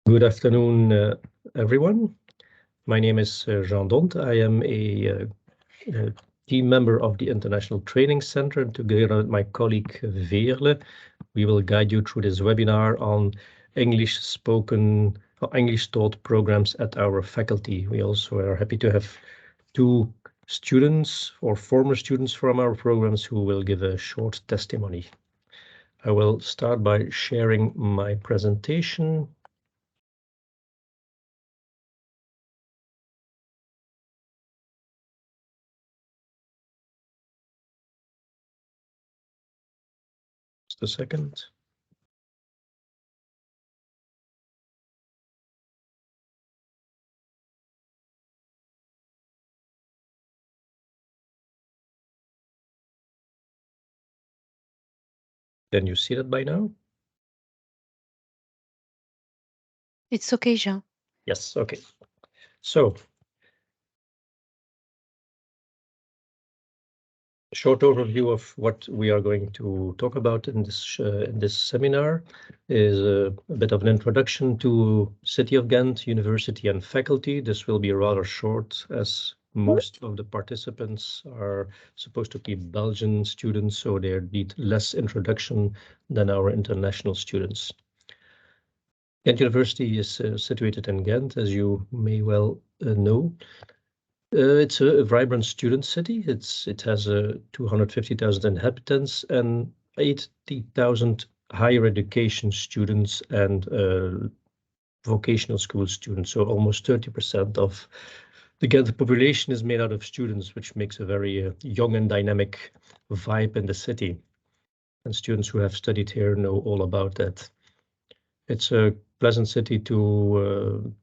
Good afternoon, everyone. My name is Jean Dont. I am a team member of the International Training Center, and together with my colleague Veerle, we will guide you through this webinar on English spoken or English taught programs at our faculty. We also are happy to have two students or former students from our programs who will give a short testimony. I will start by sharing my presentation. Just a second. Can you see that by now? It's okay, Jean. Yes, okay. So, a short overview of what we are going to talk about in this seminar is a bit of an introduction to City of Ghent University and faculty. This will be rather short, as most of the participants are supposed to be Belgian students, so they need less introduction than our international students. Ghent University is situated in Ghent, as you may well know. It's a vibrant student city. It has 250,000 inhabitants and 80,000 higher education students and vocational school students. So almost 30% of the Ghent population is made out of students, which makes a very young and dynamic vibe in the city. And students who have studied here know all about that. It's a pleasant city to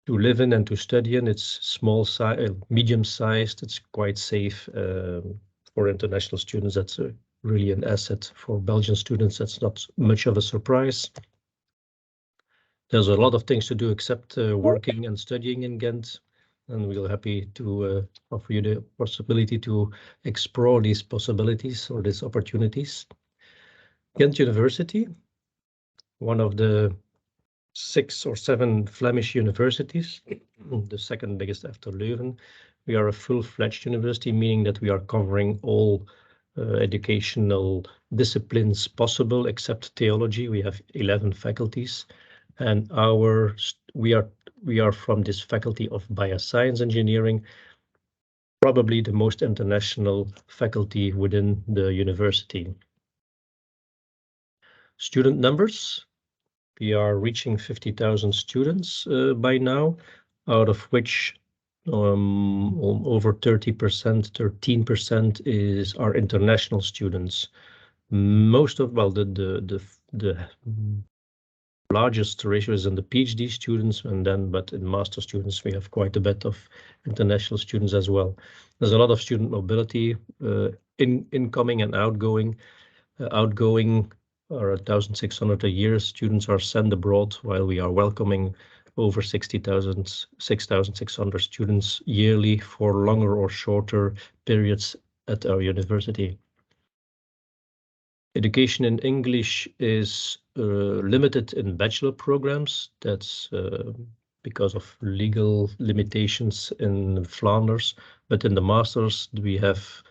live in and to study in. It's small size, medium-sized. It's quite safe for international students. That's really an asset. For Belgian students, that's not much of a surprise. There's a lot of things to do except working and studying in Ghent, and we're happy to offer you the possibility to explore these possibilities or these opportunities. Ghent University, one of the 6 or 7 Flemish universities, the second biggest after Leuven. We are a full-fledged university, meaning that we are covering all educational disciplines possible except theology. We have 11 faculties, and we are from this faculty of Bioscience Engineering, probably the most international faculty within the university. Student numbers. We are reaching 50,000 students by now, out of which over 30%, 13% is our international students. Most of, well, the largest ratio is in the PhD students, and then, but in master students, we have quite a bit of international students as well. There's a lot of student mobility, incoming and outgoing. Outgoing are 1,600 a year. Students are sent abroad, while we are welcoming over 6,600 students yearly for longer or shorter periods at our university. Education in English is limited in bachelor programs. That's because of legal limitations in Flanders. But in the masters, we have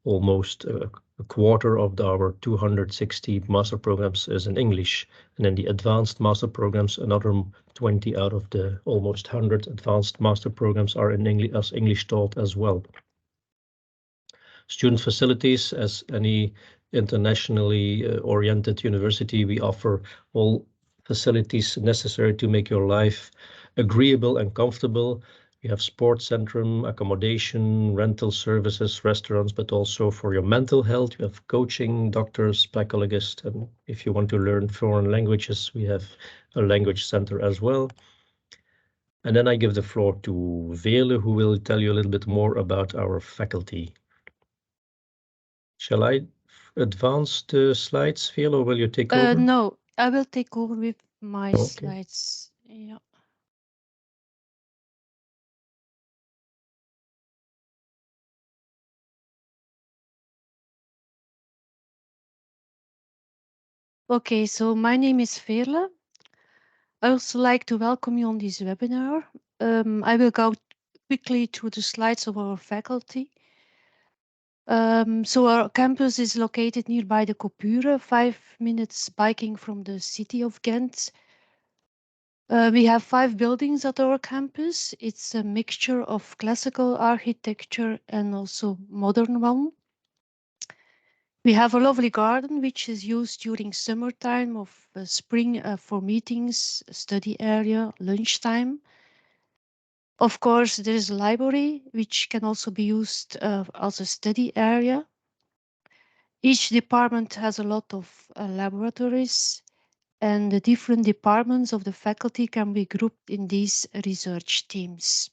almost a quarter of our 260 master programs is in English. And in the advanced master programs, another 20 out of the almost 100 advanced master programs are in English, as English taught as well. Student facilities, as any internationally oriented university, we offer all facilities necessary to make your life agreeable and comfortable. We have sports centrum, accommodation, rental services, restaurants, but also for your mental health, we have coaching, doctors, psychologists, and if you want to learn foreign languages, we have a language center as well. And then I give the floor to Veerle, who will tell you a little bit more about our faculty. Shall I advance the slides, Veerle, or will you take over? No, I will take over with my Okay. slides. Yeah. Okay, so my name is Veerle. I also like to welcome you on this webinar. I will go quickly through the slides of our faculty. So our campus is located nearby the Coupure, 5 minutes biking from the city of Ghent. We have 5 buildings at our campus. It's a mixture of classical architecture and also modern one. We have a lovely garden which is used during summertime of spring for meetings, study area, lunchtime. Of course, there is a library which can also be used as a study area. Each department has a lot of laboratories, and the different departments of the faculty can be grouped in these research teams.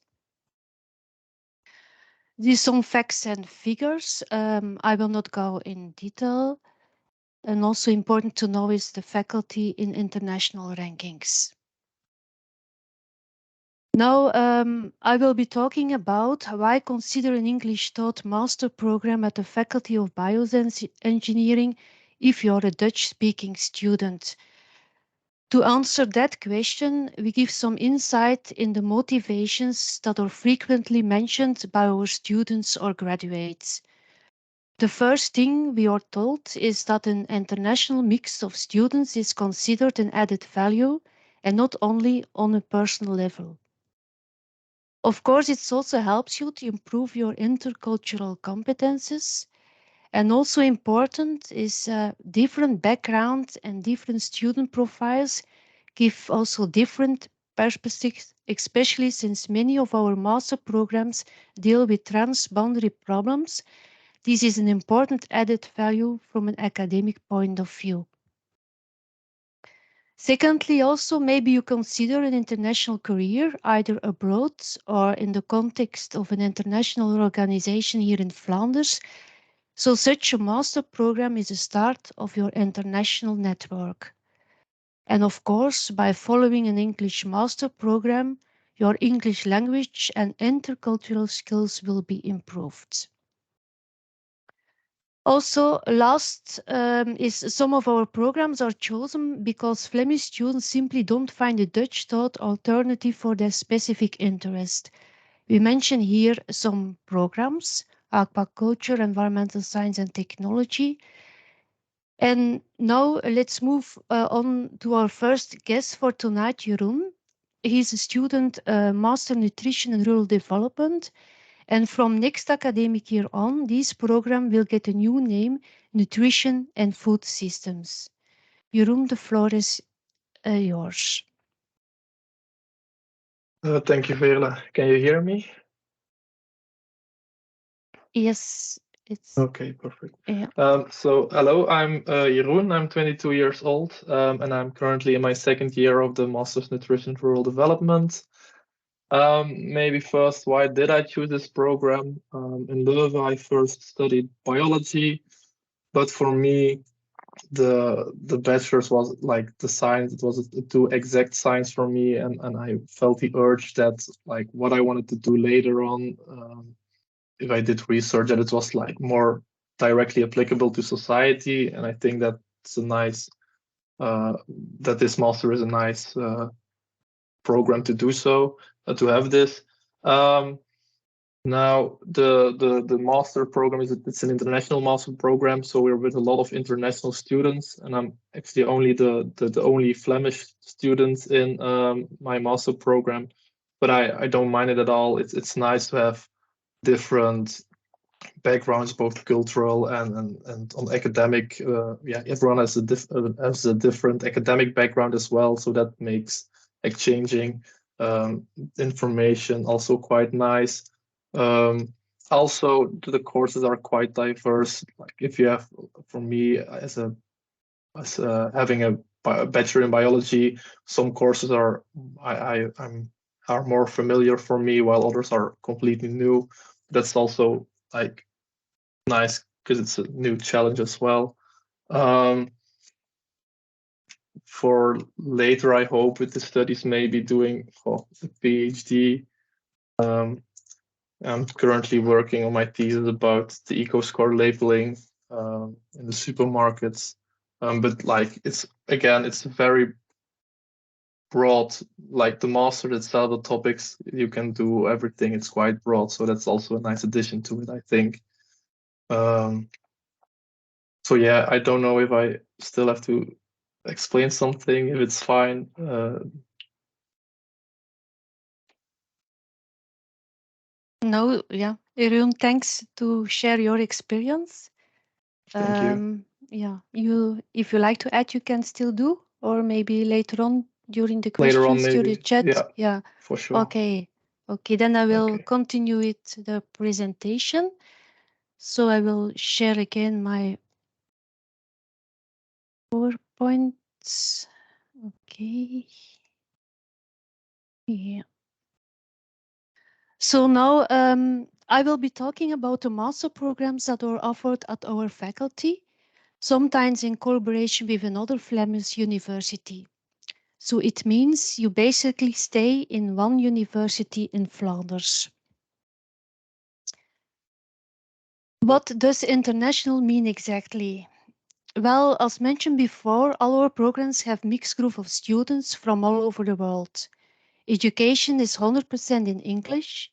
These some facts and figures. I will not go in detail. And also important to know is the faculty in international rankings. Now, I will be talking about how I consider an English taught master program at the Faculty of Bioscience Engineering if you're a Dutch-speaking student. To answer that question, we give some insight in the motivations that are frequently mentioned by our students or graduates. The first thing we are told is that an international mix of students is considered an added value and not only on a personal level. Of course, it also helps you to improve your intercultural competences. And also important is different backgrounds and different student profiles give also different perspectives, especially since many of our master programs deal with transboundary problems. This is an important added value from an academic point of view. Secondly, also, maybe you consider an international career, either abroad or in the context of an international organization here in Flanders. So such a master program is the start of your international network. And of course, by following an English master program, your English language and intercultural skills will be improved. Also, last is some of our programs are chosen because Flemish students simply don't find a Dutch taught alternative for their specific interest. We mention here some programs: aquaculture, environmental science and technology. And now let's move on to our first guest for tonight, Jeroen. He's a student, Master Nutrition and Rural Development. And from next academic year on, this program will get a new name, Nutrition and Food Systems. Jeroen, the floor is yours. Thank you, Veerle. Can you hear me? Yes, it's Okay, perfect. yeah. So, hello, I'm Jeroen. I'm 22 years old, and I'm currently in my second year of the Master's Nutrition Rural Development. Maybe first, why did I choose this program? In Leuven, I first studied biology, but for me, the bachelor's was like the science. It was too exact science for me, and I felt the urge that like what I wanted to do later on. If I did research, that it was like more directly applicable to society, and I think that's a nice that this master is a nice program to do so, to have this. Now the master program it's an international master program, so we're with a lot of international students, and I'm actually only the only Flemish student in my master program, but I don't mind it at all. It's nice to have different backgrounds, both cultural and on academic. Yeah, everyone has a different academic background as well, so that makes exchanging information also quite nice. Also, the courses are quite diverse. Like if you have, for me, as having a bachelor in biology, some courses are are more familiar for me, while others are completely new. That's also like nice because it's a new challenge as well. For later, I hope with the studies, maybe doing a PhD. I'm currently working on my thesis about the eco-score labeling in the supermarkets. But like it's very broad, like the master itself, the topics, you can do everything. It's quite broad, so that's also a nice addition to it, I think. So yeah, I don't know if I still have to explain something, if it's fine. No, yeah. Jeroen, thanks to share your experience. Thank you. Yeah, if you like to add, you can still do, or maybe later on during the Later on, questions, during the maybe. chat. Yeah, for sure. Okay. Okay, then I will Okay. continue with the presentation. So I will share again my PowerPoints. Okay. Yeah. So now I will be talking about the master programs that are offered at our faculty, sometimes in collaboration with another Flemish university. So it means you basically stay in one university in Flanders. What does international mean exactly? Well, as mentioned before, all our programs have mixed group of students from all over the world. Education is 100% in English.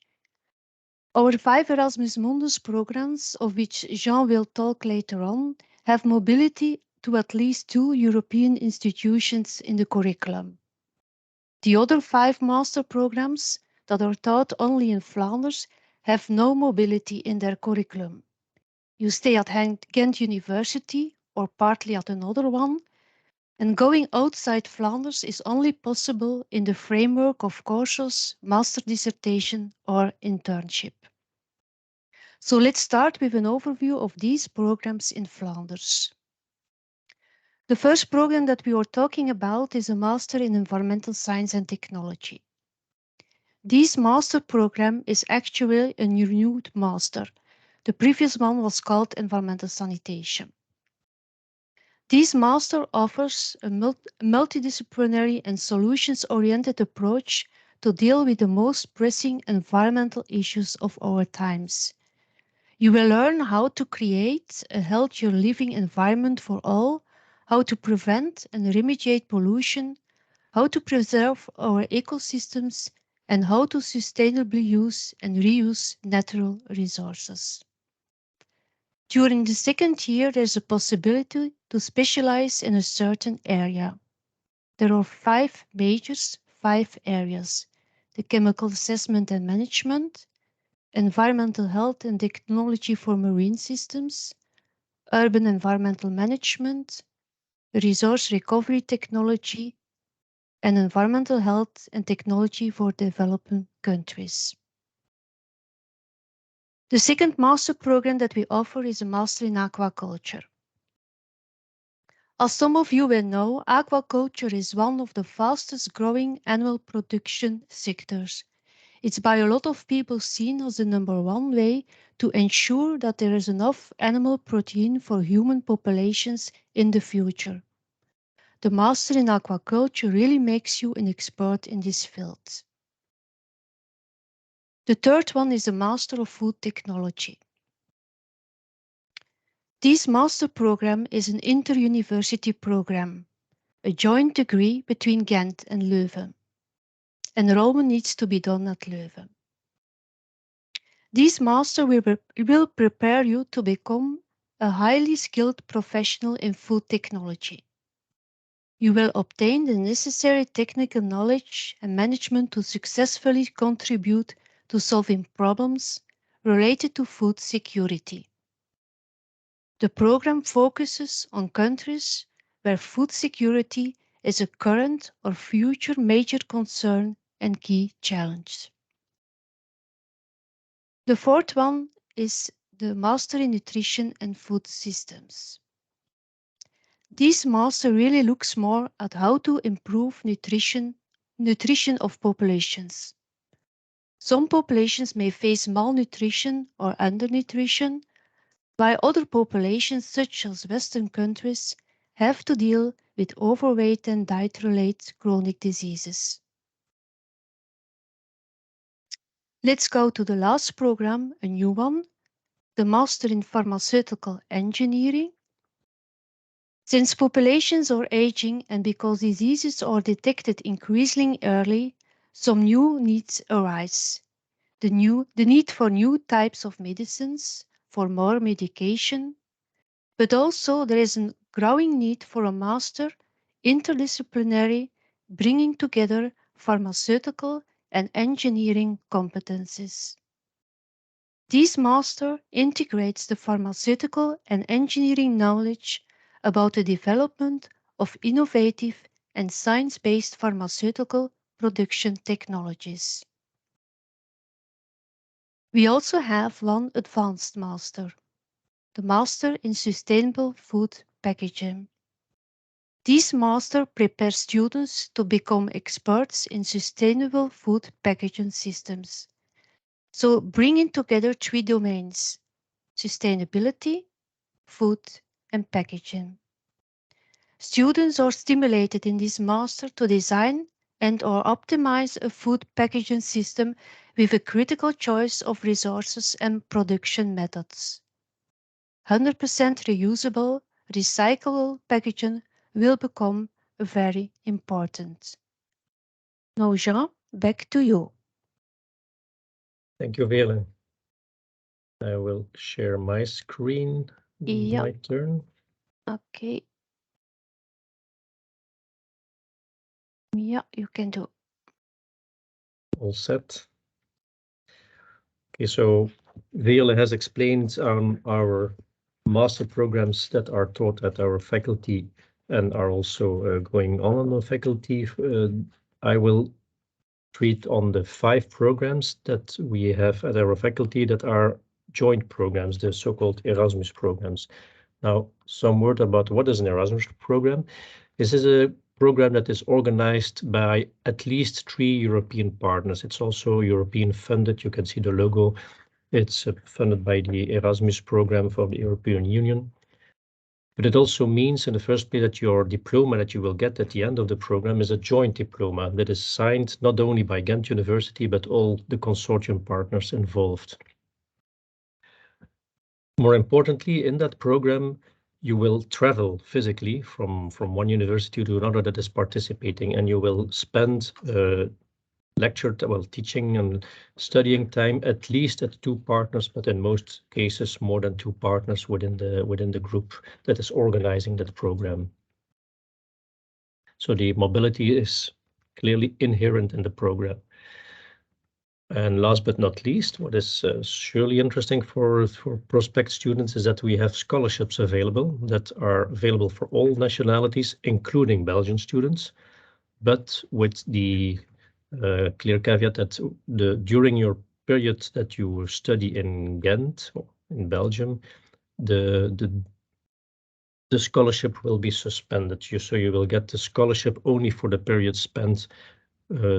Our 5 Erasmus Mundus programs, of which Jean will talk later on, have mobility to at least 2 European institutions in the curriculum. The other 5 master programs that are taught only in Flanders have no mobility in their curriculum. You stay at Ghent University or partly at another one, and going outside Flanders is only possible in the framework of courses, master dissertation or internship. So let's start with an overview of these programs in Flanders. The first program that we are talking about is a Master in Environmental Science and Technology. This master program is actually a renewed master. The previous one was called Environmental Sanitation. This master offers a multidisciplinary and solutions-oriented approach to deal with the most pressing environmental issues of our times. You will learn how to create a healthier living environment for all, how to prevent and remediate pollution, how to preserve our ecosystems, and how to sustainably use and reuse natural resources. During the second year, there's a possibility to specialize in a certain area. There are 5 majors, 5 areas: the chemical assessment and management, environmental health and technology for marine systems, urban environmental management, resource recovery technology, and environmental health and technology for developing countries. The second master program that we offer is a Master in Aquaculture. As some of you will know, aquaculture is one of the fastest growing animal production sectors. It's by a lot of people seen as the #1 way to ensure that there is enough animal protein for human populations in the future. The Master in Aquaculture really makes you an expert in this field. The third one is the Master of Food Technology. This master program is an inter-university program, a joint degree between Ghent and Leuven. Enrollment needs to be done at Leuven. This master will prepare you to become a highly skilled professional in food technology. You will obtain the necessary technical knowledge and management to successfully contribute to solving problems related to food security. The program focuses on countries where food security is a current or future major concern and key challenge. The fourth one is the Master in Nutrition and Food Systems. This master really looks more at how to improve nutrition of populations. Some populations may face malnutrition or undernutrition, while other populations, such as Western countries, have to deal with overweight and diet-related chronic diseases. Let's go to the last program, a new one, the Master in Pharmaceutical Engineering. Since populations are aging and because diseases are detected increasingly early, some new needs arise. The need for new types of medicines, for more medication, but also there is a growing need for a master, interdisciplinary, bringing together pharmaceutical and engineering competencies. This master integrates the pharmaceutical and engineering knowledge about the development of innovative and science-based pharmaceutical production technologies. We also have one advanced master, the Master in Sustainable Food Packaging. This master prepares students to become experts in sustainable food packaging systems. So bringing together three domains: sustainability, food, and packaging. Students are stimulated in this master to design and/or optimize a food packaging system with a critical choice of resources and production methods. 100% reusable, recyclable packaging will become very important. Now, Jean, back to you. Thank you, Veerle. I will share my screen. Yeah. My turn. Okay. Yeah, you can do. All set. Okay, so Veerle has explained our master programs that are taught at our faculty and are also going on the faculty. I will treat on the 5 programs that we have at our faculty that are joint programs, the so-called Erasmus programs. Now, some word about what is an Erasmus program. This is a program that is organized by at least 3 European partners. It's also European funded. You can see the logo. It's funded by the Erasmus program for the European Union. But it also means in the first place that your diploma that you will get at the end of the program is a joint diploma that is signed not only by Ghent University, but all the consortium partners involved. More importantly, in that program, you will travel physically from one university to another that is participating, and you will spend teaching and studying time at least at 2 partners, but in most cases more than 2 partners within the group that is organizing that program. So the mobility is clearly inherent in the program. And last but not least, what is surely interesting for prospect students is that we have scholarships available that are available for all nationalities, including Belgian students, but with the clear caveat that during your period that you study in Ghent, or in Belgium, the scholarship will be suspended. So you will get the scholarship only for the period spent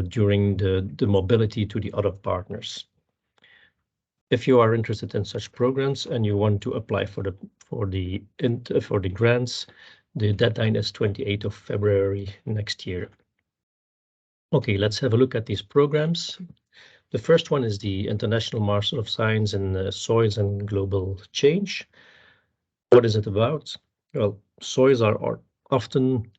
during the mobility to the other partners. If you are interested in such programs and you want to apply for the grants, the deadline is 28th of February next year. Okay, let's have a look at these programs. The first one is the International Master of Science in Soils and Global Change. What is it about? Well, soils are often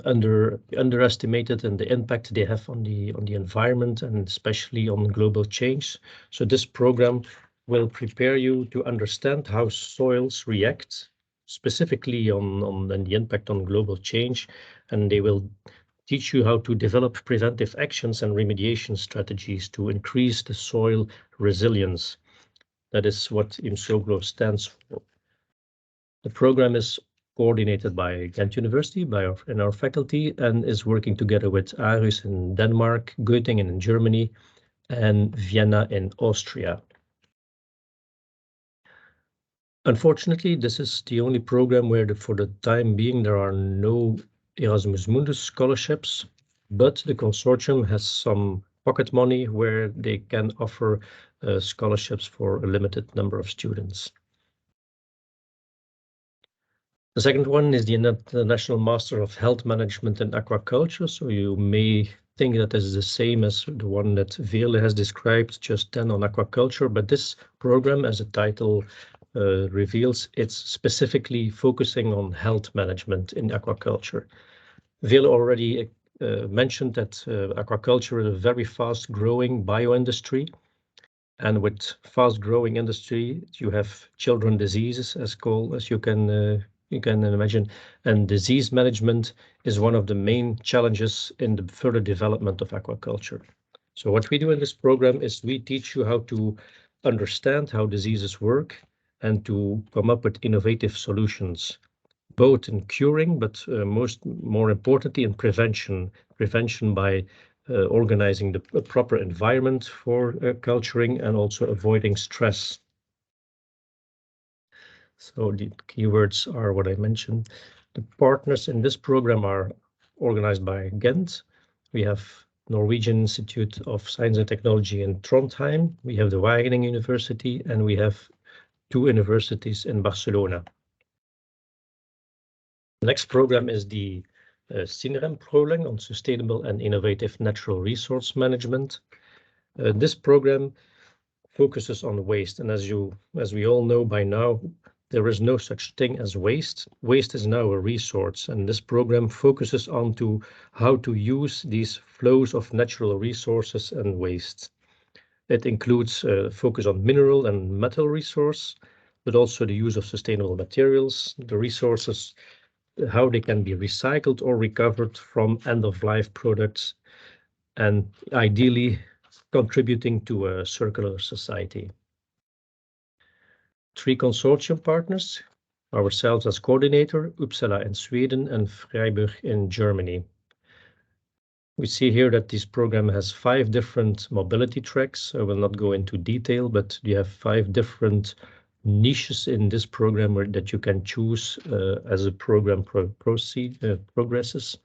underestimated in the impact they have on the environment and especially on global change. So this program will prepare you to understand how soils react, specifically on the impact on global change, and they will teach you how to develop preventive actions and remediation strategies to increase the soil resilience. That is what IMSOGLO stands for. The program is coordinated by Ghent University, in our faculty, and is working together with Aarhus in Denmark, Göttingen in Germany, and Vienna in Austria. Unfortunately, this is the only program where for the time being there are no Erasmus Mundus scholarships, but the consortium has some pocket money where they can offer scholarships for a limited number of students. The second one is the International Master of Health Management and Aquaculture. So you may think that this is the same as the one that Veerle has described just then on aquaculture, but this program, as the title reveals, it's specifically focusing on health management in aquaculture. Ville already mentioned that aquaculture is a very fast-growing bioindustry, and with fast-growing industry, you have children diseases, as you can imagine, and disease management is one of the main challenges in the further development of aquaculture. So what we do in this program is we teach you how to understand how diseases work and to come up with innovative solutions, both in curing, but more importantly in prevention by organizing the proper environment for culturing and also avoiding stress. So the keywords are what I mentioned. The partners in this program are organized by Ghent. We have Norwegian Institute of Science and Technology in Trondheim. We have the Wageningen University, and we have 2 universities in Barcelona. The next program is the SINREM program on Sustainable and Innovative Natural Resource Management. This program focuses on waste, and as we all know by now, there is no such thing as waste. Waste is now a resource, and this program focuses on how to use these flows of natural resources and waste. It includes focus on mineral and metal resource, but also the use of sustainable materials, the resources, how they can be recycled or recovered from end-of-life products, and ideally contributing to a circular society. 3 consortium partners, ourselves as coordinator, Uppsala in Sweden and Freiburg in Germany. We see here that this program has 5 different mobility tracks. I will not go into detail, but you have 5 different niches in this program that you can choose as a program progresses.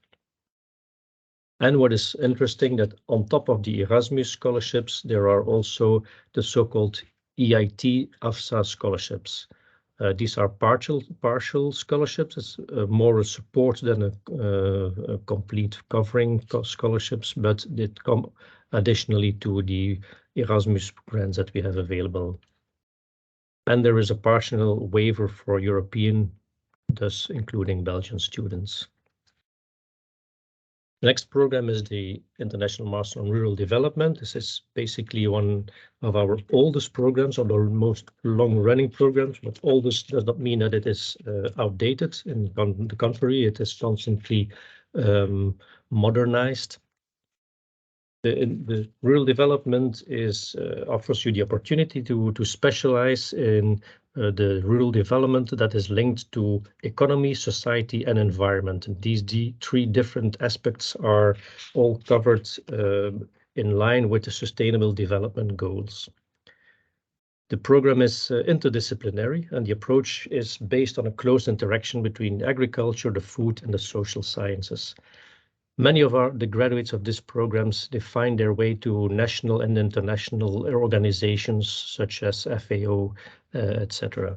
And what is interesting that on top of the Erasmus scholarships, there are also the so-called EIT AFSA scholarships. These are partial scholarships. It's more a support than a complete covering scholarships, but they come additionally to the Erasmus grants that we have available. And there is a partial waiver for European, thus including Belgian students. The next program is the International Master on Rural Development. This is basically one of our oldest programs, or the most long-running programs, but oldest does not mean that it is outdated. In the contrary, it is constantly modernized. The rural development offers you the opportunity to specialize in the rural development that is linked to economy, society, and environment. And these 3 different aspects are all covered in line with the Sustainable Development Goals. The program is interdisciplinary, and the approach is based on a close interaction between agriculture, the food, and the social sciences. Many of the graduates of these programs, they find their way to national and international organizations such as FAO, etc.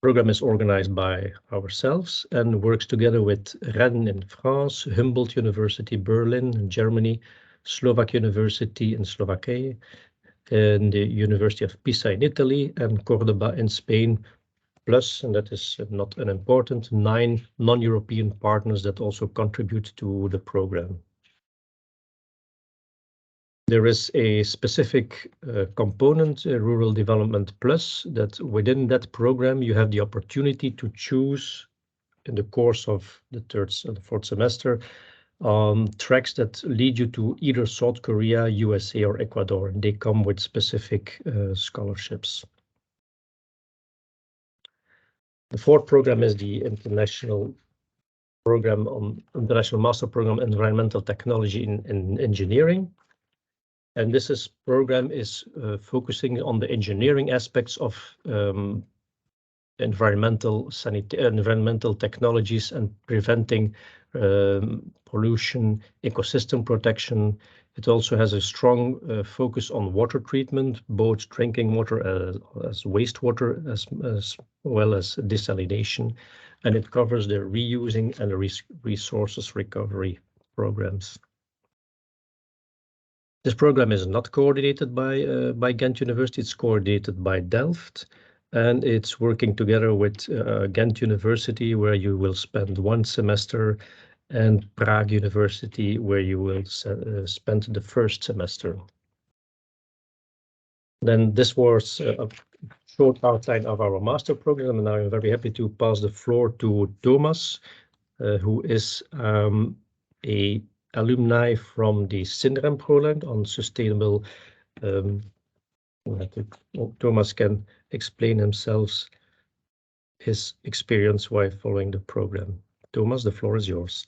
The program is organized by ourselves and works together with Rennes in France, Humboldt University Berlin in Germany, Slovak University in Slovakia, and the University of Pisa in Italy, and Cordoba in Spain. Plus, and that is not unimportant, 9 non-European partners that also contribute to the program. There is a specific component, Rural Development Plus, that within that program you have the opportunity to choose in the course of the 3rd and 4th semester tracks that lead you to either South Korea, USA, or Ecuador, and they come with specific scholarships. The 4th program is the International Master Program Environmental Technology in Engineering. And this program is focusing on the engineering aspects of environmental technologies and preventing pollution, ecosystem protection. It also has a strong focus on water treatment, both drinking water as wastewater, as well as desalination, and it covers the reusing and the resources recovery programs. This program is not coordinated by Ghent University, it's coordinated by Delft, and it's working together with Ghent University, where you will spend 1 semester, and Prague University, where you will spend the first semester. Then this was a short outline of our master program, and now I'm very happy to pass the floor to Thomas, who is a alumni from the SINRAM program on sustainable. Thomas can explain his experience while following the program. Thomas, the floor is yours.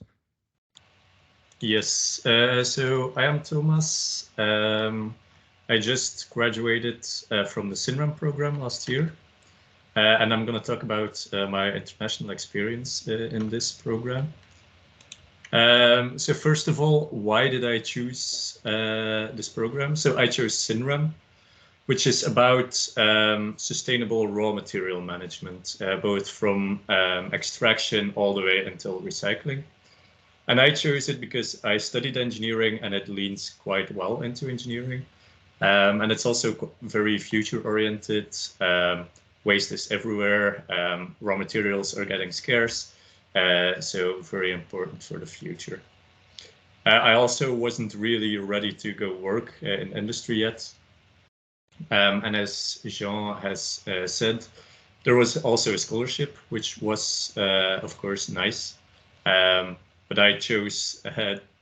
Yes, so I am Thomas. I just graduated from the SINRAM program last year, and I'm going to talk about my international experience in this program. So first of all, why did I choose this program? So I chose SINRAM, which is about sustainable raw material management, both from extraction all the way until recycling. And I chose it because I studied engineering and it leans quite well into engineering. And it's also very future-oriented. Waste is everywhere. Raw materials are getting scarce. So very important for the future. I also wasn't really ready to go work in industry yet. And as Jean has said, there was also a scholarship, which was, of course, nice. But I chose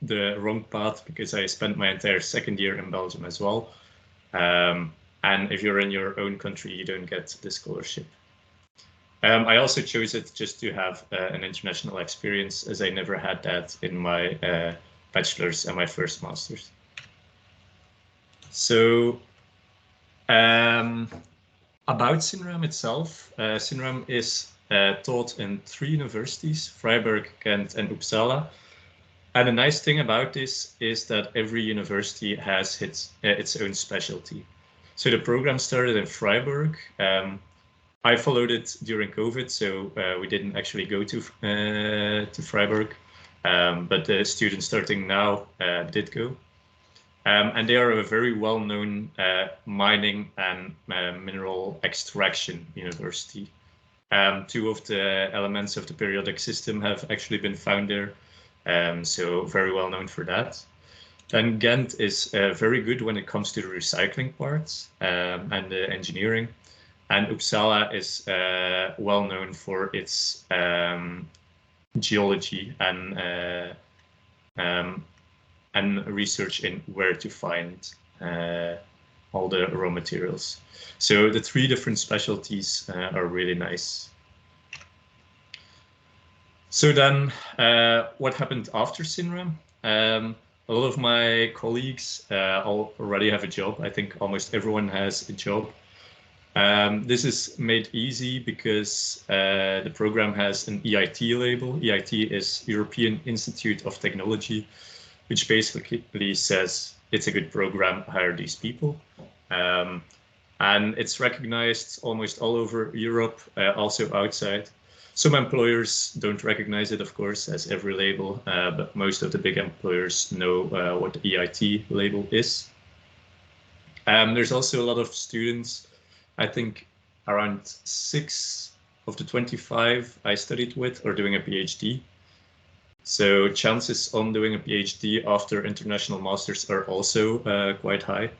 the wrong path because I spent my entire second year in Belgium as well. And if you're in your own country, you don't get the scholarship. I also chose it just to have an international experience, as I never had that in my bachelor's and my first master's. So about SINRAM itself, SINRAM is taught in 3 universities, Freiburg, Ghent, and Uppsala. And the nice thing about this is that every university has its own specialty. So the program started in Freiburg. I followed it during COVID, so we didn't actually go to Freiburg, but the students starting now did go. And they are a very well-known mining and mineral extraction university. 2 of the elements of the periodic system have actually been found there, so very well known for that. And Ghent is very good when it comes to the recycling parts and the engineering. And Uppsala is well known for its geology and research in where to find all the raw materials. So the 3 different specialties are really nice. So then what happened after SINRAM? A lot of my colleagues already have a job. I think almost everyone has a job. This is made easy because the program has an EIT label. EIT is European Institute of Technology, which basically says it's a good program, hire these people. And it's recognized almost all over Europe, also outside. Some employers don't recognize it, of course, as every label, but most of the big employers know what the EIT label is. There's also a lot of students. I think around 6 of the 25 I studied with are doing a PhD. So chances on doing a PhD after international masters are also quite high.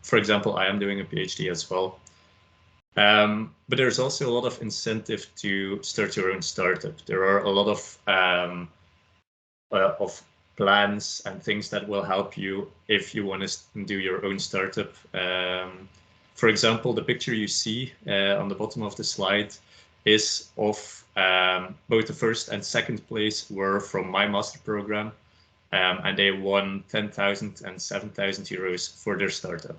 For example, I am doing a PhD as well. But there's also a lot of incentive to start your own startup. There are a lot of plans and things that will help you if you want to do your own startup. For example, the picture you see on the bottom of the slide is of both the first and second place were from my master program, and they won 10,000 and 7,000 euros for their startup.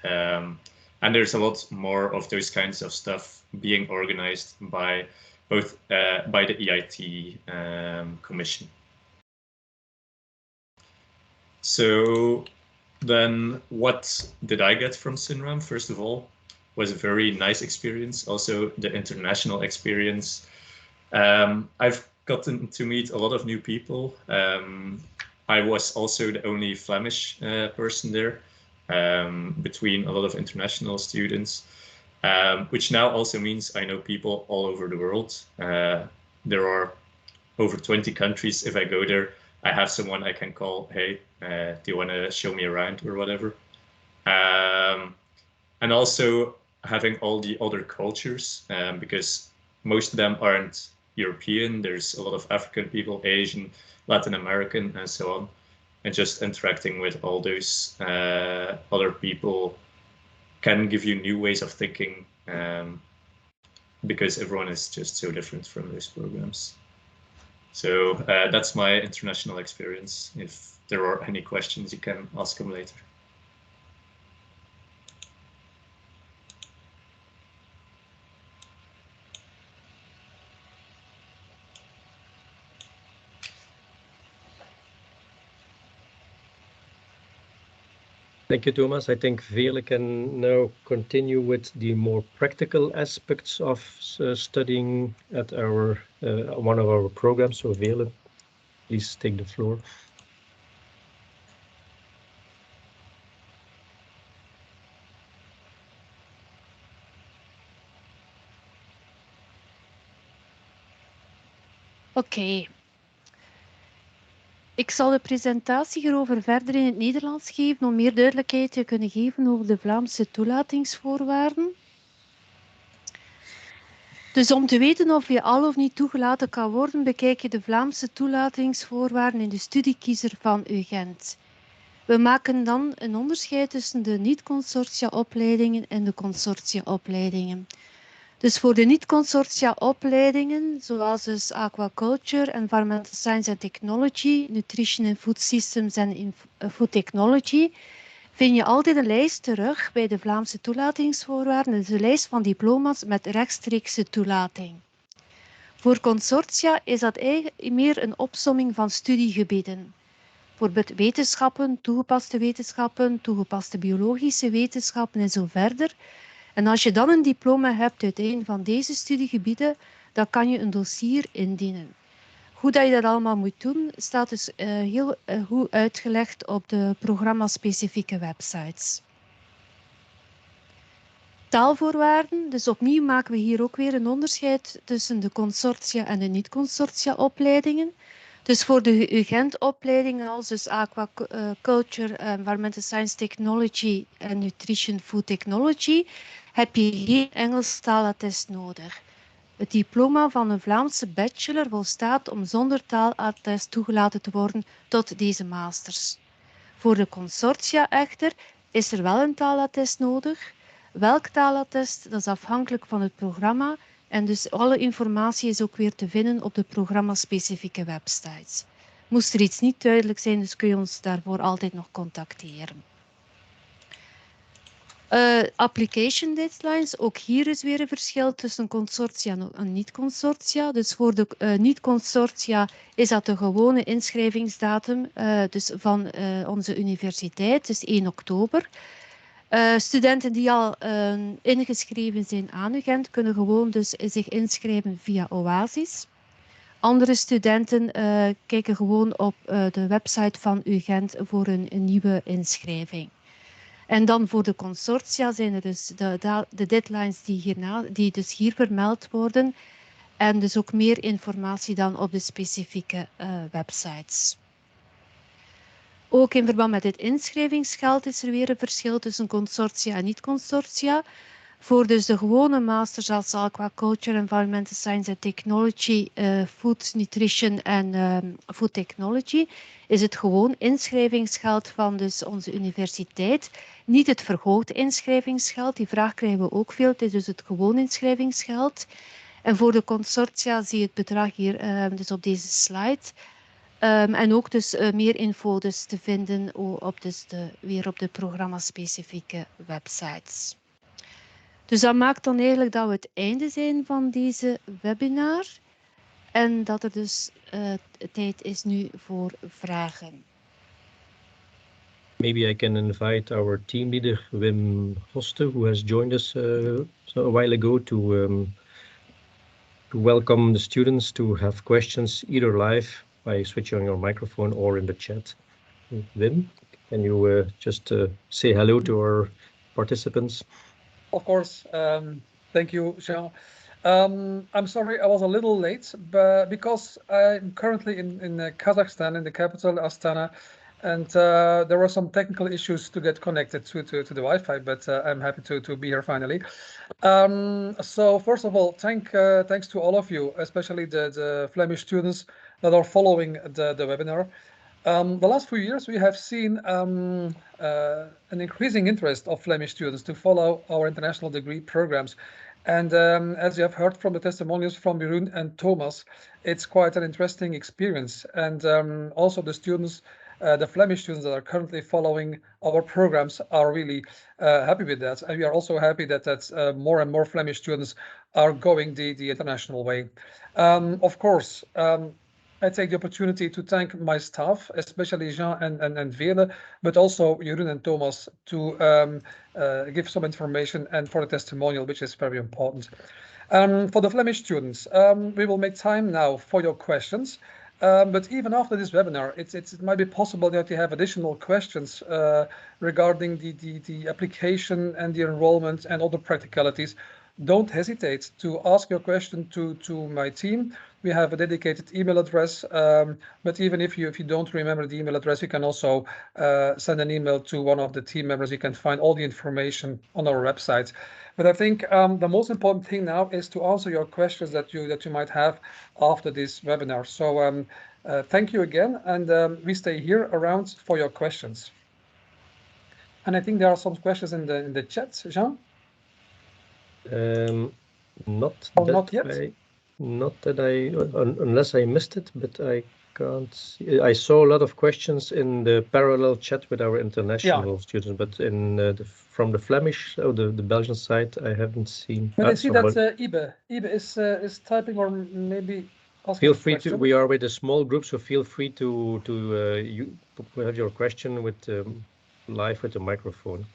And there's a lot more of those kinds of stuff being organized by both by the EIT Commission. So then what did I get from SINRAM? First of all, was a very nice experience. Also the international experience. I've gotten to meet a lot of new people. I was also the only Flemish person there, between a lot of international students, which now also means I know people all over the world. There are over 20 countries. If I go there, I have someone I can call, hey, do you want to show me around or whatever? And also having all the other cultures, because most of them aren't European. There's a lot of African people, Asian, Latin American, and so on. And just interacting with all those other people can give you new ways of thinking, because everyone is just so different from those programs. So that's my international experience. If there are any questions, you can ask them later. Thank you, Thomas. I think Veerle can now continue with the more practical aspects of studying at our one of our programs. So Veerle, please take the floor. Oké. Ik zal de presentatie hierover verder in het Nederlands geven om meer duidelijkheid te kunnen geven over de Vlaamse toelatingsvoorwaarden. Dus om te weten of je al of niet toegelaten kan worden, bekijk je de Vlaamse toelatingsvoorwaarden in de studiekiezer van Ghent. We maken dan een onderscheid tussen de niet-consortia-opleidingen en de consortia-opleidingen. Dus voor de niet-consortia-opleidingen, zoals dus Aquaculture, Environmental Science and Technology, Nutrition and Food Systems en Food Technology, vind je altijd een lijst terug bij de Vlaamse toelatingsvoorwaarden, dus de lijst van diploma's met rechtstreekse toelating. Voor consortia is dat eigenlijk meer een opsomming van studiegebieden. Bijvoorbeeld wetenschappen, toegepaste biologische wetenschappen en zo verder. En als je dan een diploma hebt uit een van deze studiegebieden, dan kan je een dossier indienen. Hoe dat je dat allemaal moet doen, staat dus heel goed uitgelegd op de programma-specifieke websites. Taalvoorwaarden, dus opnieuw maken we hier ook weer een onderscheid tussen de consortia en de niet-consortia-opleidingen. Dus voor de Ghent-opleidingen als dus Aquaculture, Environmental Science Technology en Nutrition Food Technology heb je geen Engels taalattest nodig. Het diploma van een Vlaamse bachelor volstaat om zonder taalattest toegelaten te worden tot deze masters. Voor de consortia echter is er wel een taalattest nodig. Welk taalattest, dat is afhankelijk van het programma en dus alle informatie is ook weer te vinden op de programma-specifieke websites. Moest er iets niet duidelijk zijn, dus kun je ons daarvoor altijd nog contacteren. Application deadlines, ook hier is weer een verschil tussen consortia en niet-consortia. Dus voor de niet-consortia is dat de gewone inschrijvingsdatum dus van onze universiteit, dus 1 oktober. Studenten die al ingeschreven zijn aan Ghent kunnen gewoon dus zich inschrijven via Oasis. Andere studenten kijken gewoon op de website van Ghent voor een nieuwe inschrijving. En dan voor de consortia zijn er dus de deadlines die dus hier vermeld worden. En dus ook meer informatie dan op de specifieke websites. Ook in verband met het inschrijvingsgeld is er weer een verschil tussen consortia en niet-consortia. Voor dus de gewone masters als Aquaculture, Environmental Science and Technology, Food Nutrition en Food Technology is het gewoon inschrijvingsgeld van dus onze universiteit. Niet het verhoogde inschrijvingsgeld, die vraag krijgen we ook veel, het is dus het gewoon inschrijvingsgeld. En voor de consortia zie je het bedrag hier dus op deze slide. En ook dus meer info dus te vinden weer op de programma-specifieke websites. Dus dat maakt dan eigenlijk dat we het einde zijn van deze webinar. En dat er dus tijd is nu voor vragen. Maybe I can invite our team leader, Wim Hoste, who has joined us a while ago to welcome the students to have questions either live by switching on your microphone or in the chat. Wim, can you just say hello to our participants? Of course. Thank you, Jean. I'm sorry I was a little late, but because I'm currently in Kazakhstan, in the capital, Astana, and there were some technical issues to get connected to the Wi-Fi, but I'm happy to be here finally. So first of all, thanks to all of you, especially the Flemish students that are following the webinar. The last few years, we have seen an increasing interest of Flemish students to follow our international degree programs. And as you have heard from the testimonials from Jeroen and Thomas, it's quite an interesting experience. And also the students, the Flemish students that are currently following our programs are really happy with that. And we are also happy that more and more Flemish students are going the international way. Of course, I take the opportunity to thank my staff, especially Jean and Vele, but also Jeroen and Thomas to give some information and for the testimonial, which is very important. For the Flemish students, we will make time now for your questions. But even after this webinar, it might be possible that you have additional questions regarding the application and the enrollment and other practicalities. Don't hesitate to ask your question to my team. We have a dedicated email address, but even if you don't remember the email address, you can also send an email to one of the team members. You can find all the information on our website. But I think the most important thing now is to answer your questions that you might have after this webinar. So thank you again, and we stay here around for your questions. And I think there are some questions in the chat, Jean. Not yet. Not that unless I missed it, but I can't see. I saw a lot of questions in the parallel chat with our international students, but from the Flemish or the Belgian side, I haven't seen. But I see that Ibe is typing, or maybe feel free to. We are with a small group, so feel free to have your question with live with the microphone.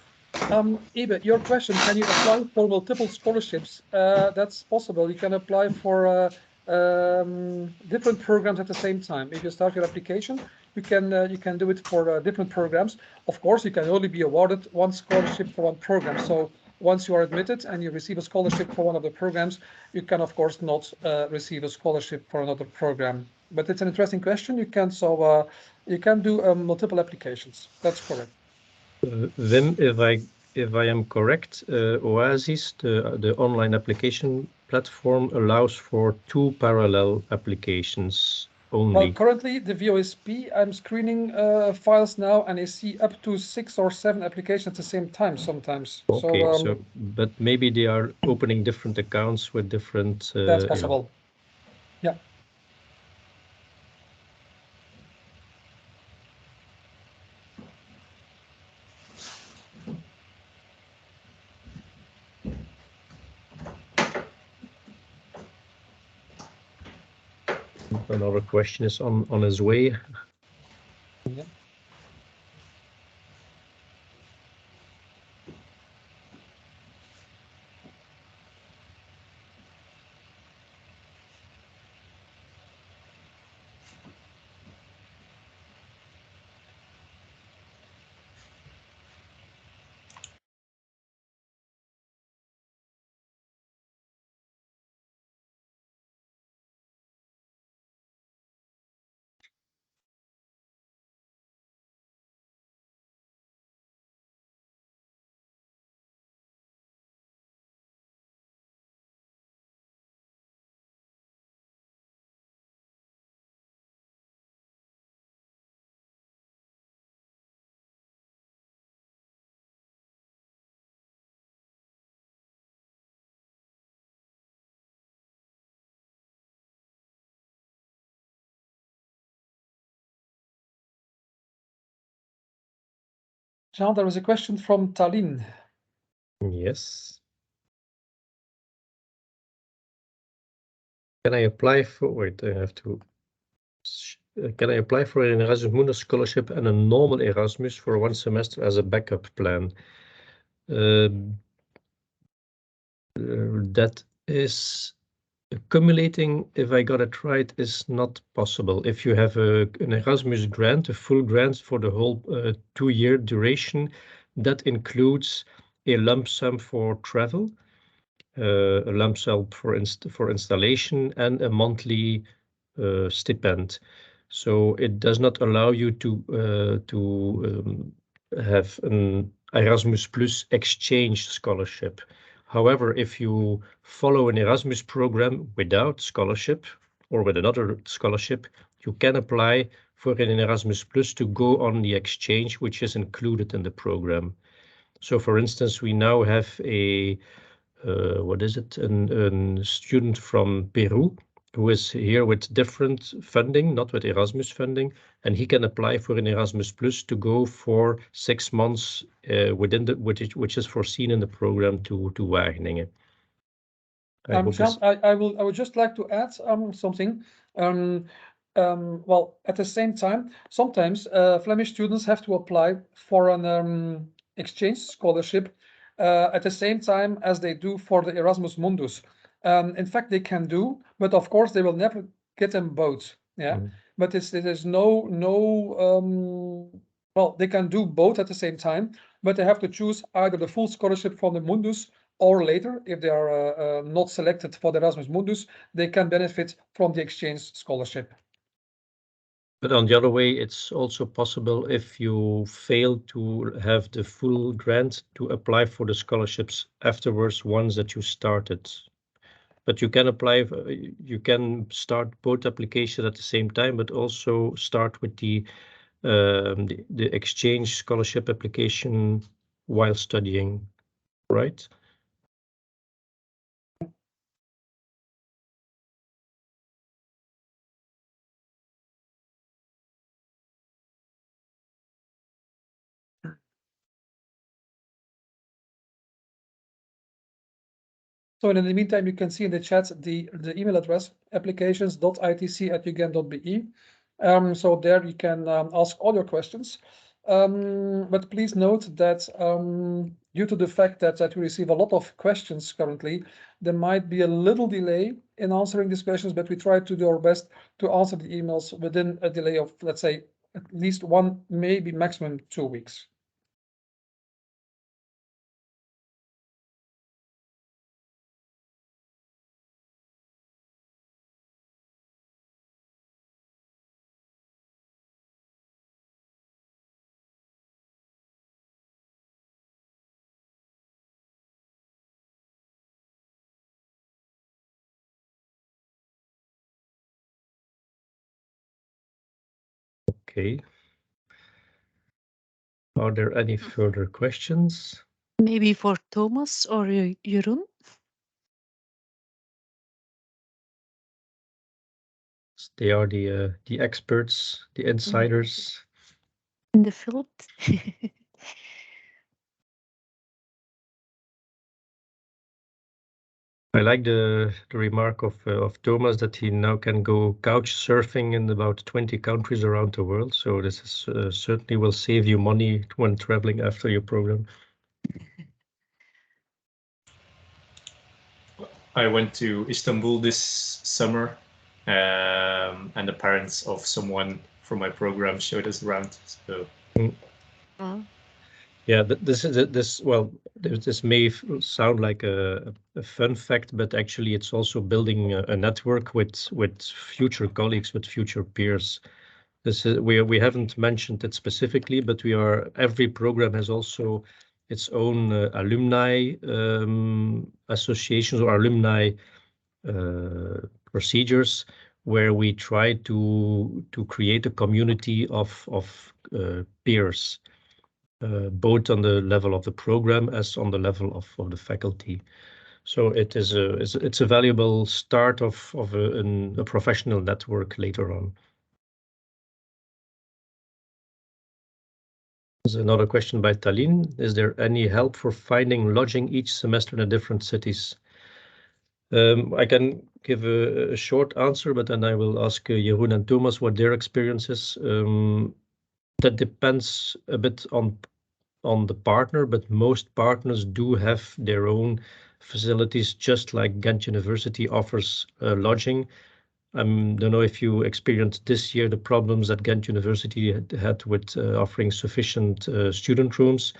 Ibe, your question, can you apply for multiple scholarships? That's possible. You can apply for different programs at the same time. If you start your application, you can do it for different programs. Of course, you can only be awarded one scholarship for one program. So once you are admitted and you receive a scholarship for one of the programs, you can, of course, not receive a scholarship for another program. But it's an interesting question. You can do multiple applications. That's correct. Then, if I am correct, Oasis, the online application platform, allows for 2 parallel applications only. Well, currently the VOSP, I'm screening files now, and I see up to 6 or 7 applications at the same time sometimes. Okay, but maybe they are opening different accounts with different. That's possible. Yeah. Another question is on his way. Yeah. Jean, there was a question from Tallinn. Yes. Can I apply for? Wait, I have to. Can I apply for an Erasmus Mundus scholarship and a normal Erasmus for 1 semester as a backup plan? That is accumulating, if I got it right, is not possible. If you have an Erasmus grant, a full grant for the whole 2-year duration, that includes a lump sum for travel, a lump sum for installation, and a monthly stipend. So it does not allow you to have an Erasmus Plus exchange scholarship. However, if you follow an Erasmus program without scholarship or with another scholarship, you can apply for an Erasmus Plus to go on the exchange, which is included in the program. So for instance, we now have a a student from Peru who is here with different funding, not with Erasmus funding, and he can apply for an Erasmus Plus to go for 6 months within which is foreseen in the program to Wageningen. Sean, I would just like to add something. Well, at the same time, sometimes Flemish students have to apply for an exchange scholarship at the same time as they do for the Erasmus Mundus. In fact, they can do, but of course they will never get them both. Yeah, but there's no well, they can do both at the same time, but they have to choose either the full scholarship from the Mundus, or later, if they are not selected for the Erasmus Mundus, they can benefit from the exchange scholarship. But on the other way, it's also possible if you fail to have the full grant to apply for the scholarships afterwards, once that you started. But you can apply, you can start both applications at the same time, but also start with the exchange scholarship application while studying, right? So in the meantime, you can see in the chat the email address, applications.itc@ugent.be. So there you can ask all your questions. But please note that due to the fact that we receive a lot of questions currently, there might be a little delay in answering these questions, but we try to do our best to answer the emails within a delay of, let's say, at least 1, maybe maximum 2 weeks. Okay. Are there any further questions? Maybe for Thomas or Jeroen? They are the experts, the insiders. In the field. I like the remark of Thomas that he now can go couch surfing in about 20 countries around the world. So this is certainly will save you money when traveling after your program. I went to Istanbul this summer, and the parents of someone from my program showed us around. So. Yeah, this may sound like a fun fact, but actually it's also building a network with future colleagues, with future peers. This is we haven't mentioned it specifically, but every program has also its own alumni associations or alumni procedures, where we try to create a community of peers. Both on the level of the program as on the level of the faculty. So it's a valuable start of a professional network later on. There's another question by Tallinn. Is there any help for finding lodging each semester in the different cities? I can give a short answer, but then I will ask Jeroen and Thomas what their experience is. That depends a bit on the partner, but most partners do have their own facilities, just like Ghent University offers lodging. I don't know if you experienced this year the problems that Ghent University had with offering sufficient student rooms.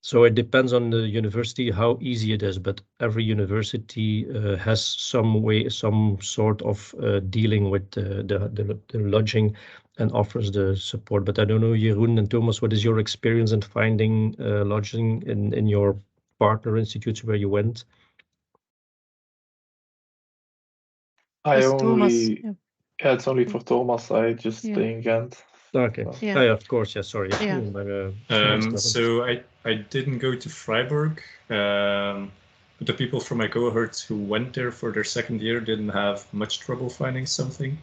So it depends on the university how easy it is, but every university has some sort of dealing with the lodging and offers the support. But I don't know, Jeroen and Thomas, what is your experience in finding lodging in your partner institutes where you went? I That's Thomas. only, yeah, it's only for Thomas. I just Yeah. stay in Ghent. Okay. So. Yeah. Oh, yeah, of course. Yeah, sorry. Yeah. So I didn't go to Freiburg. But the people from my cohort who went there for their second year didn't have much trouble finding something.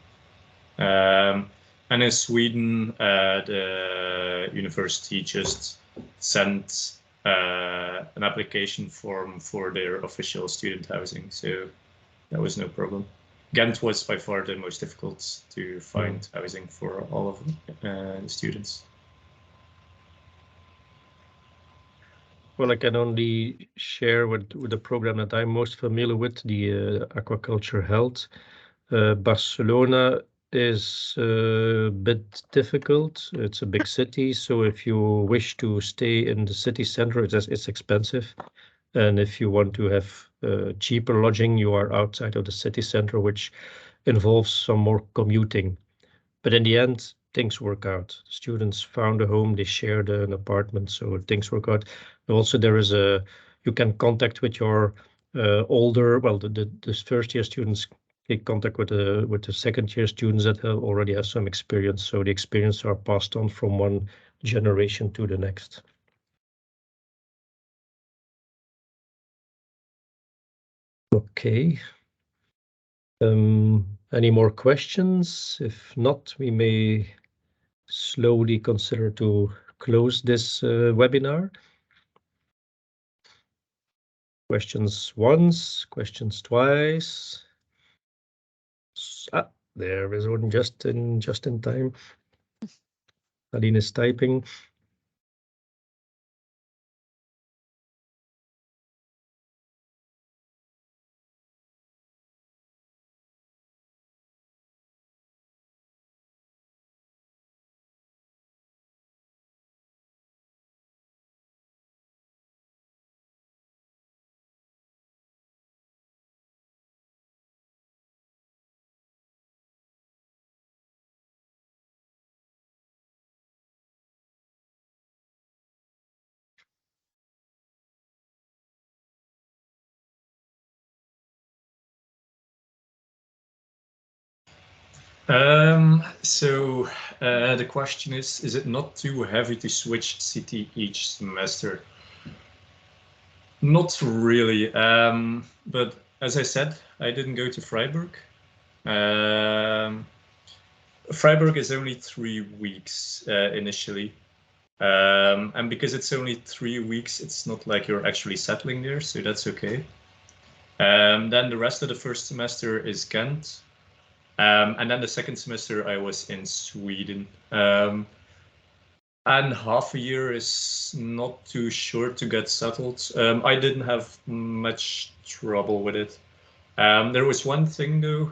And in Sweden, the university just sent an application form for their official student housing, so that was no problem. Ghent was by far the most difficult to find housing for all of the students. Well, I can only share with the program that I'm most familiar with, the aquaculture health. Barcelona is a bit difficult. It's a big city, so if you wish to stay in the city center, it's expensive. And if you want to have cheaper lodging, you are outside of the city center, which involves some more commuting. But in the end, things work out. Students found a home, they shared an apartment, so things work out. And also, you can contact with your older, well, the first year students take contact with the second year students that already have some experience. So the experience are passed on from one generation to the next. Okay. Any more questions? If not, we may slowly consider to close this webinar. Questions once, questions twice. There is one just in time. Aline is typing. So the question is it not too heavy to switch city each semester? Not really, but as I said, I didn't go to Freiburg. Freiburg is only 3 weeks initially. And because it's only 3 weeks, it's not like you're actually settling there, so that's okay. Then the rest of the first semester is Ghent. And then the second semester I was in Sweden. And half a year is not too short to get settled. I didn't have much trouble with it. There was one thing though.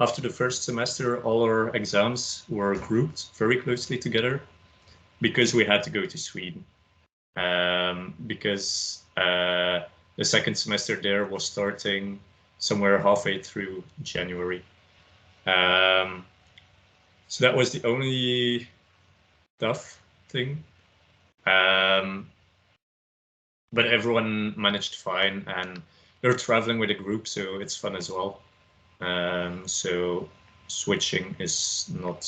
After the first semester, all our exams were grouped very closely together because we had to go to Sweden. Because the second semester there was starting somewhere halfway through January. So that was the only tough thing. But everyone managed fine, and they're traveling with a group, so it's fun as well. So switching is not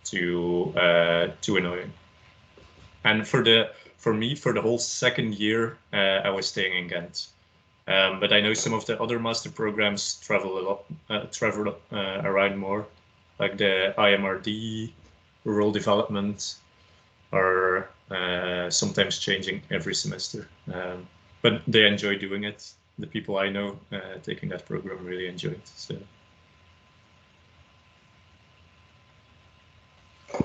too annoying. And for me, for the whole second year, I was staying in Ghent. But I know some of the other master programs travel a lot, around more, like the IMRD, rural development, are sometimes changing every semester. But they enjoy doing it. The people I know taking that program really enjoy it. So.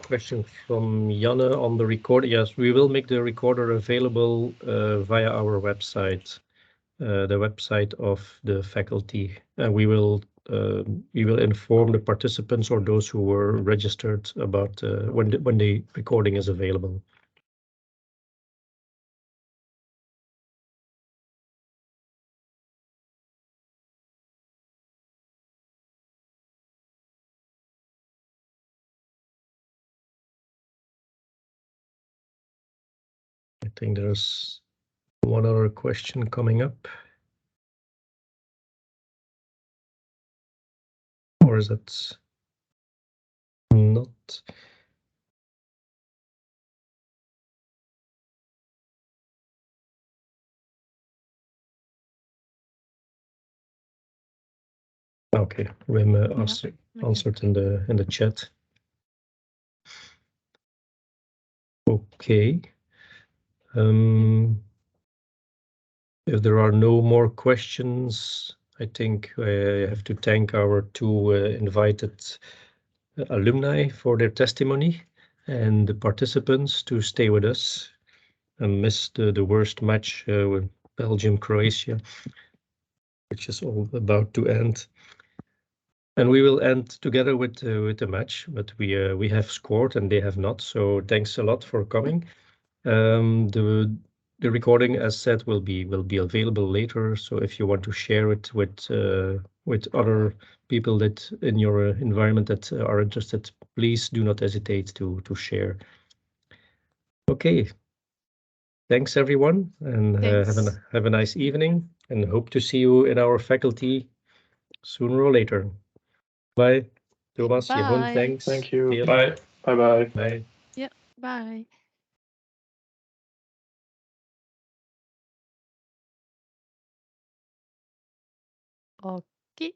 Question from Janne on the recorder. Yes, we will make the recorder available via our website. the website of the faculty, and we will inform the participants or those who were registered about when the recording is available. I think there's one other question coming up. Or is that not? Okay, Wim answered in the chat. Okay. If there are no more questions, I think I have to thank our two invited alumni for their testimony and the participants to stay with us and miss the worst match with Belgium-Croatia, which is all about to end. And we will end together with the match, but we have scored and they have not. So thanks a lot for coming. The recording, as said, will be available later. So if you want to share it with other people that in your environment that are interested, please do not hesitate to share. Okay. Thanks everyone, and have a nice evening, and hope to see you in our faculty sooner or later. Bye. Thomas, Jeroen, thanks. Thank you. Bye. Bye-bye. Bye. Yeah, bye. Okay.